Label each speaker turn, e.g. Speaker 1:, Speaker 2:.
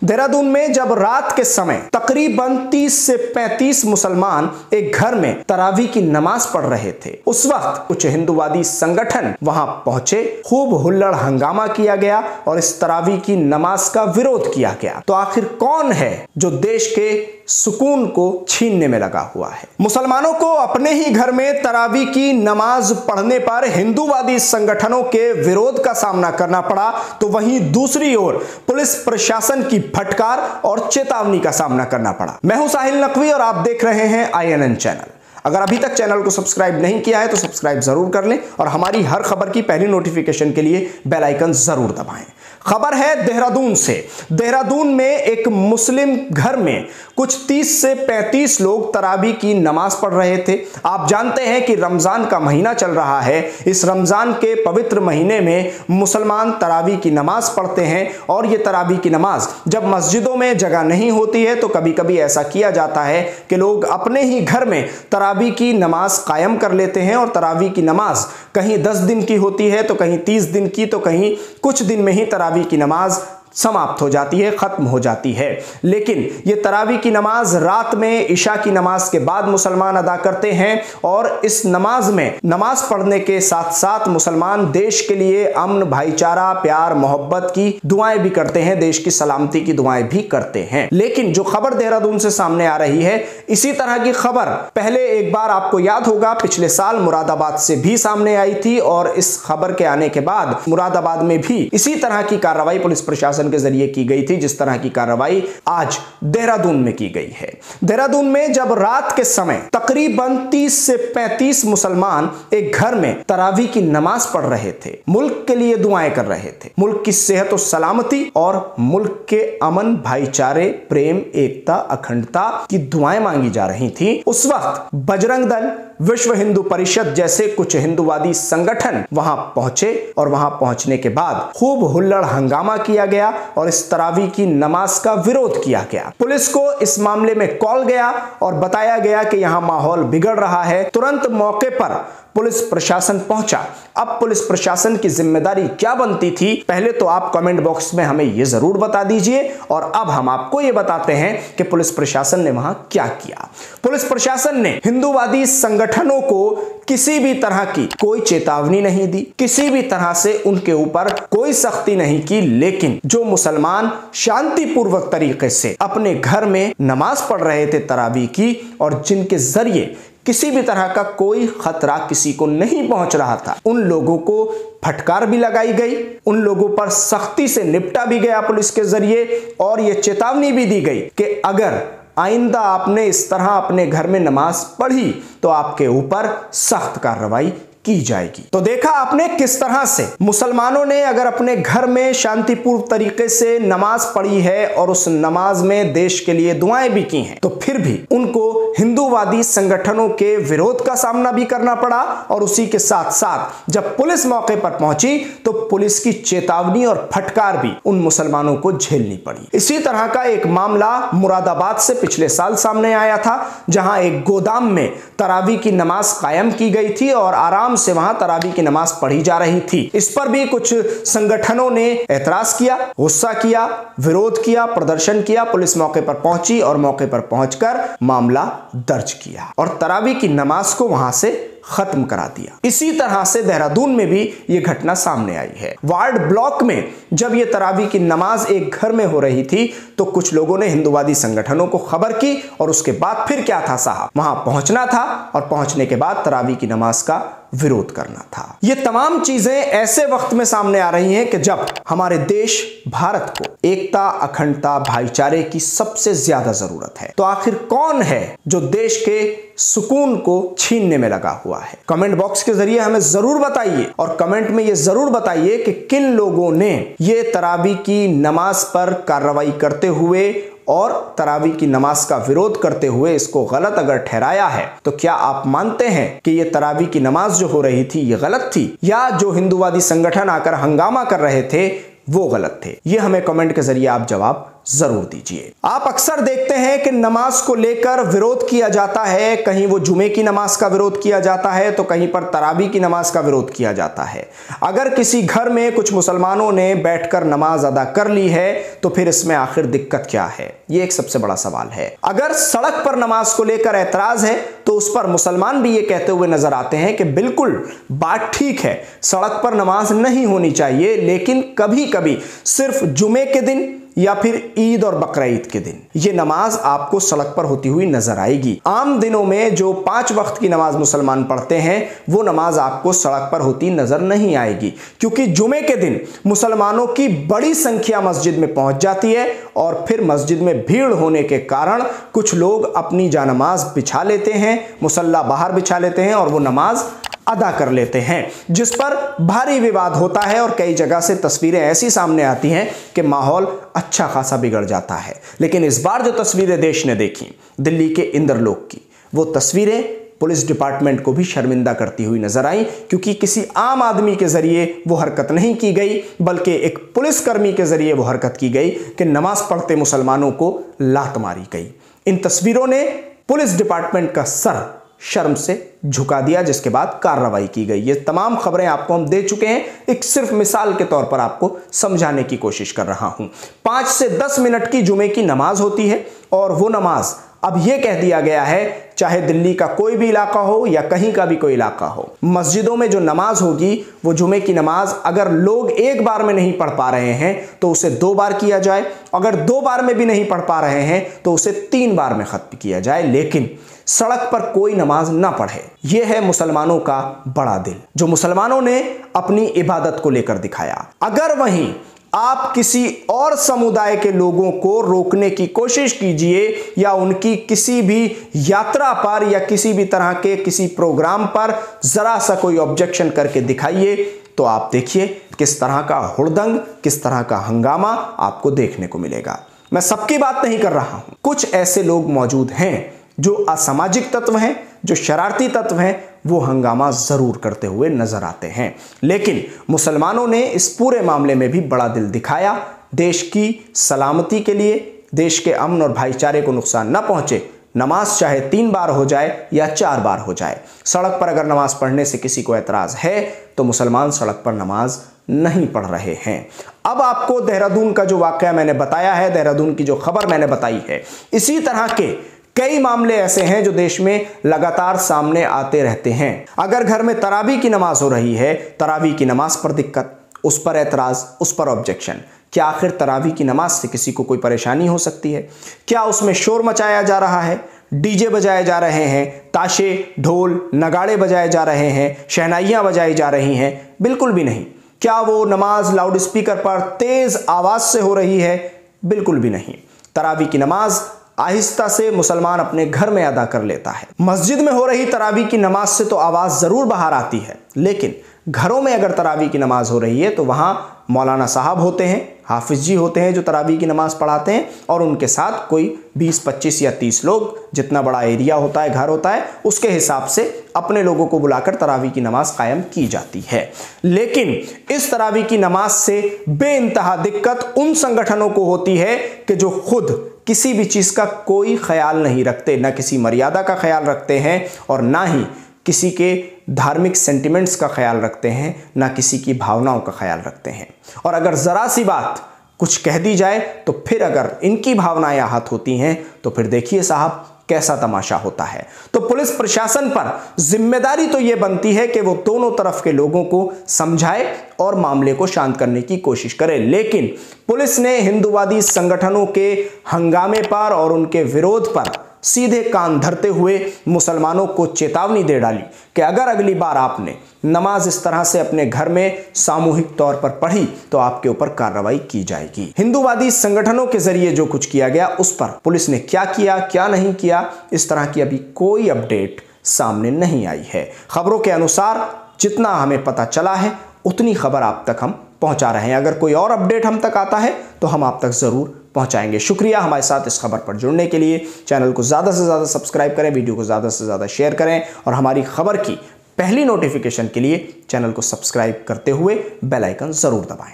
Speaker 1: देहरादून में जब रात के समय तकरीबन 30 से 35 मुसलमान एक घर में तरावी की नमाज पढ़ रहे थे, उस वक्त कुछ हिंदूवादी संगठन वहां पहुंचे। खूब हुल्लड़ हंगामा किया गया और इस तरावी की नमाज का विरोध किया गया। तो आखिर कौन है जो देश के सुकून को छीनने में लगा हुआ है? मुसलमानों को अपने ही घर में तरावी की नमाज पढ़ने पर हिंदूवादी संगठनों के विरोध का सामना करना पड़ा, तो वहीं दूसरी ओर पुलिस प्रशासन की फटकार और चेतावनी का सामना करना पड़ा। मैं हूं साहिल नकवी और आप देख रहे हैं INN चैनल। अगर अभी तक चैनल को सब्सक्राइब नहीं किया है तो सब्सक्राइब जरूर कर लें और हमारी हर खबर की पहली नोटिफिकेशन के लिए बेल आइकन जरूर दबाएं। खबर है देहरादून से। देहरादून में एक मुस्लिम घर में कुछ 30 से 35 लोग तरावी की नमाज पढ़ रहे थे। आप जानते हैं कि रमजान का महीना चल रहा है। इस रमजान के पवित्र महीने में मुसलमान तरावी की नमाज पढ़ते हैं और ये तरावी की नमाज जब मस्जिदों में जगह नहीं होती है तो कभी कभी ऐसा किया जाता है कि लोग अपने ही घर में तरावी की नमाज कायम कर लेते हैं और तरावी की नमाज कहीं 10 दिन की होती है तो कहीं 30 दिन की, तो कहीं कुछ दिन में ही तरावी की नमाज समाप्त हो जाती है, खत्म हो जाती है। लेकिन ये तरावी की नमाज रात में इशा की नमाज के बाद मुसलमान अदा करते हैं और इस नमाज में नमाज पढ़ने के साथ साथ मुसलमान देश के लिए अमन, भाईचारा, प्यार, मोहब्बत की दुआएं भी करते हैं, देश की सलामती की दुआएं भी करते हैं। लेकिन जो खबर देहरादून से सामने आ रही है, इसी तरह की खबर पहले एक बार आपको याद होगा पिछले साल मुरादाबाद से भी सामने आई थी और इस खबर के आने के बाद मुरादाबाद में भी इसी तरह की कार्रवाई पुलिस प्रशासन के जरिए की गई थी, जिस तरह की कार्रवाई आज देहरादून में की गई है। देहरादून में जब रात के समय तकरीबन 30 से 35 मुसलमान एक घर में तरावी की नमाज पढ़ रहे थे, मुल्क के लिए दुआएं कर रहे थे, मुल्क की सेहत और सलामती और मुल्क के अमन, भाईचारे, प्रेम, एकता, अखंडता की दुआएं मांगी जा रही थी। उस वक्त बजरंग दल, विश्व हिंदू परिषद जैसे कुछ हिंदूवादी संगठन वहां पहुंचे और वहां पहुंचने के बाद खूब हुल्लड़ हंगामा किया गया और इस तरावी की नमाज का विरोध किया गया। पुलिस को इस मामले में कॉल गया और बताया गया कि यहां माहौल बिगड़ रहा है। तुरंत मौके पर पुलिस प्रशासन पहुंचा। अब पुलिस प्रशासन की जिम्मेदारी क्या बनती थी, पहले तो आप कमेंट बॉक्स में हमें यह जरूर बता दीजिए और अब हम आपको यह बताते हैं कि पुलिस प्रशासन ने वहां क्या किया। पुलिस प्रशासन ने हिंदूवादी संगठनों को किसी भी तरह की कोई चेतावनी नहीं दी, किसी भी तरह से उनके ऊपर कोई सख्ती नहीं की, लेकिन जो मुसलमान शांतिपूर्वक तरीके से अपने घर में नमाज पढ़ रहे थे तरावी की और जिनके जरिए किसी भी तरह का कोई खतरा किसी को नहीं पहुंच रहा था, उन लोगों को फटकार भी लगाई गई, उन लोगों पर सख्ती से निपटा भी गया पुलिस के जरिए और यह चेतावनी भी दी गई कि अगर आइंदा आपने इस तरह अपने घर में नमाज पढ़ी तो आपके ऊपर सख्त कार्रवाई की जाएगी। तो देखा आपने किस तरह से मुसलमानों ने अगर अपने घर में शांतिपूर्ण तरीके से नमाज पढ़ी है और उस नमाज में देश के लिए दुआएं भी की हैं, तो फिर भी उनको हिंदूवादी संगठनों के विरोध का सामना भी करना पड़ा और उसी के साथ साथ जब पुलिस मौके पर पहुंची तो पुलिस की चेतावनी और फटकार भी उन मुसलमानों को झेलनी पड़ी। इसी तरह का एक मामला मुरादाबाद से पिछले साल सामने आया था, जहां एक गोदाम में तरावी की नमाज कायम की गई थी और आराम से वहां तरावी की नमाज पढ़ी जा रही थी। इस पर भी कुछ संगठनों ने एतराज किया, गुस्सा किया, विरोध किया, प्रदर्शन किया। पुलिस मौके पर पहुंची और मौके पर पहुंचकर मामला दर्ज किया और तरावी की नमाज को वहां से खत्म करा दिया। इसी तरह से देहरादून में भी यह घटना सामने आई है। वार्ड ब्लॉक में जब यह तरावी की नमाज एक घर में हो रही थी तो कुछ लोगों ने हिंदूवादी संगठनों को खबर की और उसके बाद फिर क्या था साहब, वहां पहुंचना था और पहुंचने के बाद तरावी की नमाज का विरोध करना था। ये तमाम चीजें ऐसे वक्त में सामने आ रही हैं कि जब हमारे देश भारत को एकता, अखंडता, भाईचारे की सबसे ज्यादा जरूरत है। तो आखिर कौन है जो देश के सुकून को छीनने में लगा हुआ है? कमेंट बॉक्स के जरिए हमें जरूर बताइए और कमेंट में ये जरूर बताइए कि किन लोगों ने ये तरावी की नमाज पर कार्रवाई करते हुए और तरावी की नमाज का विरोध करते हुए इसको गलत अगर ठहराया है, तो क्या आप मानते हैं कि ये तरावी की नमाज जो हो रही थी ये गलत थी या जो हिंदूवादी संगठन आकर हंगामा कर रहे थे वो गलत थे? ये हमें कमेंट के जरिए आप जवाब जरूर दीजिए। आप अक्सर देखते हैं कि नमाज को लेकर विरोध किया जाता है, कहीं वो जुमे की नमाज का विरोध किया जाता है तो कहीं पर तरावी की नमाज का विरोध किया जाता है। अगर किसी घर में कुछ मुसलमानों ने बैठकर नमाज अदा कर ली है तो फिर इसमें आखिर दिक्कत क्या है, ये एक सबसे बड़ा सवाल है। अगर सड़क पर नमाज को लेकर ऐतराज है तो उस पर मुसलमान भी ये कहते हुए नजर आते हैं कि बिल्कुल बात ठीक है, सड़क पर नमाज नहीं होनी चाहिए, लेकिन कभी कभी सिर्फ जुमे के दिन या फिर ईद और बकरीद के दिन ये नमाज आपको सड़क पर होती हुई नजर आएगी। आम दिनों में जो 5 वक्त की नमाज मुसलमान पढ़ते हैं वो नमाज आपको सड़क पर होती नजर नहीं आएगी, क्योंकि जुमे के दिन मुसलमानों की बड़ी संख्या मस्जिद में पहुंच जाती है और फिर मस्जिद में भीड़ होने के कारण कुछ लोग अपनी जानमाज बिछा लेते हैं, मुसल्ला बाहर बिछा लेते हैं और वो नमाज अदा कर लेते हैं, जिस पर भारी विवाद होता है और कई जगह से तस्वीरें ऐसी सामने आती हैं कि माहौल अच्छा खासा बिगड़ जाता है। लेकिन इस बार जो तस्वीरें देश ने देखी दिल्ली के इंद्रलोक की, वो तस्वीरें पुलिस डिपार्टमेंट को भी शर्मिंदा करती हुई नजर आई, क्योंकि किसी आम आदमी के जरिए वो हरकत नहीं की गई बल्कि एक पुलिसकर्मी के जरिए वो हरकत की गई कि नमाज पढ़ते मुसलमानों को लात मारी गई। इन तस्वीरों ने पुलिस डिपार्टमेंट का सर शर्म से झुका दिया, जिसके बाद कार्रवाई की गई। ये तमाम खबरें आपको हम दे चुके हैं, एक सिर्फ मिसाल के तौर पर आपको समझाने की कोशिश कर रहा हूं। 5 से 10 मिनट की जुमे की नमाज होती है और वो नमाज अब यह कह दिया गया है, चाहे दिल्ली का कोई भी इलाका हो या कहीं का भी कोई इलाका हो, मस्जिदों में जो नमाज होगी वो जुमे की नमाज अगर लोग एक बार में नहीं पढ़ पा रहे हैं तो उसे 2 बार किया जाए, अगर 2 बार में भी नहीं पढ़ पा रहे हैं तो उसे 3 बार में खत्म किया जाए, लेकिन सड़क पर कोई नमाज ना पढ़े। यह है मुसलमानों का बड़ा दिल, जो मुसलमानों ने अपनी इबादत को लेकर दिखाया। अगर वहीं आप किसी और समुदाय के लोगों को रोकने की कोशिश कीजिए या उनकी किसी भी यात्रा पर या किसी भी तरह के किसी प्रोग्राम पर जरा सा कोई ऑब्जेक्शन करके दिखाइए तो आप देखिए किस तरह का हुड़दंग, किस तरह का हंगामा आपको देखने को मिलेगा। मैं सबकी बात नहीं कर रहा हूं, कुछ ऐसे लोग मौजूद हैं जो असामाजिक तत्व हैं, जो शरारती तत्व हैं, वो हंगामा जरूर करते हुए नजर आते हैं। लेकिन मुसलमानों ने इस पूरे मामले में भी बड़ा दिल दिखाया। देश की सलामती के लिए, देश के अमन और भाईचारे को नुकसान न पहुंचे, नमाज चाहे 3 बार हो जाए या 4 बार हो जाए, सड़क पर अगर नमाज पढ़ने से किसी को एतराज है तो मुसलमान सड़क पर नमाज नहीं पढ़ रहे हैं। अब आपको देहरादून का जो वाकया मैंने बताया है, देहरादून की जो खबर मैंने बताई है, इसी तरह के कई मामले ऐसे हैं जो देश में लगातार सामने आते रहते हैं। अगर घर में तरावी की नमाज हो रही है, तरावी की नमाज पर दिक्कत, उस पर एतराज, उस पर ऑब्जेक्शन, क्या आखिर तरावी की नमाज से किसी को कोई परेशानी हो सकती है? क्या उसमें शोर मचाया जा रहा है, डीजे बजाए जा रहे हैं, ताशे ढोल नगाड़े बजाए जा रहे हैं, शहनाइयां बजाई जा रही हैं? बिल्कुल भी नहीं। क्या वो नमाज लाउड स्पीकर पर तेज आवाज से हो रही है? बिल्कुल भी नहीं। तरावी की नमाज आहिस्ता से मुसलमान अपने घर में अदा कर लेता है। मस्जिद में हो रही तरावी की नमाज से तो आवाज जरूर बाहर आती है, लेकिन घरों में अगर तरावी की नमाज हो रही है तो वहां मौलाना साहब होते हैं, हाफिज जी होते हैं जो तरावी की नमाज पढ़ाते हैं, और उनके साथ कोई 20, 25 या 30 लोग, जितना बड़ा एरिया होता है, घर होता है, उसके हिसाब से अपने लोगों को बुलाकर तरावी की नमाज कायम की जाती है। लेकिन इस तरावी की नमाज से बेइंतहा दिक्कत उन संगठनों को होती है कि जो खुद किसी भी चीज का कोई ख्याल नहीं रखते, ना किसी मर्यादा का ख्याल रखते हैं और ना ही किसी के धार्मिक सेंटिमेंट्स का ख्याल रखते हैं, ना किसी की भावनाओं का ख्याल रखते हैं। और अगर जरा सी बात कुछ कह दी जाए तो फिर अगर इनकी भावनाएं आहत होती हैं तो फिर देखिए साहब कैसा तमाशा होता है। तो पुलिस प्रशासन पर जिम्मेदारी तो यह बनती है कि वो दोनों तरफ के लोगों को समझाए और मामले को शांत करने की कोशिश करे। लेकिन पुलिस ने हिंदूवादी संगठनों के हंगामे पर और उनके विरोध पर सीधे कान धरते हुए मुसलमानों को चेतावनी दे डाली कि अगर अगली बार आपने नमाज इस तरह से अपने घर में सामूहिक तौर पर पढ़ी तो आपके ऊपर कार्रवाई की जाएगी। हिंदूवादी संगठनों के जरिए जो कुछ किया गया उस पर पुलिस ने क्या किया, क्या नहीं किया, इस तरह की अभी कोई अपडेट सामने नहीं आई है। खबरों के अनुसार जितना हमें पता चला है उतनी खबर आप तक हम पहुंचा रहे हैं। अगर कोई और अपडेट हम तक आता है तो हम आप तक जरूर पहुंचाएंगे। शुक्रिया हमारे साथ इस खबर पर जुड़ने के लिए। चैनल को ज़्यादा से ज़्यादा सब्सक्राइब करें, वीडियो को ज़्यादा से ज़्यादा शेयर करें और हमारी खबर की पहली नोटिफिकेशन के लिए चैनल को सब्सक्राइब करते हुए बेल आइकन ज़रूर दबाएं।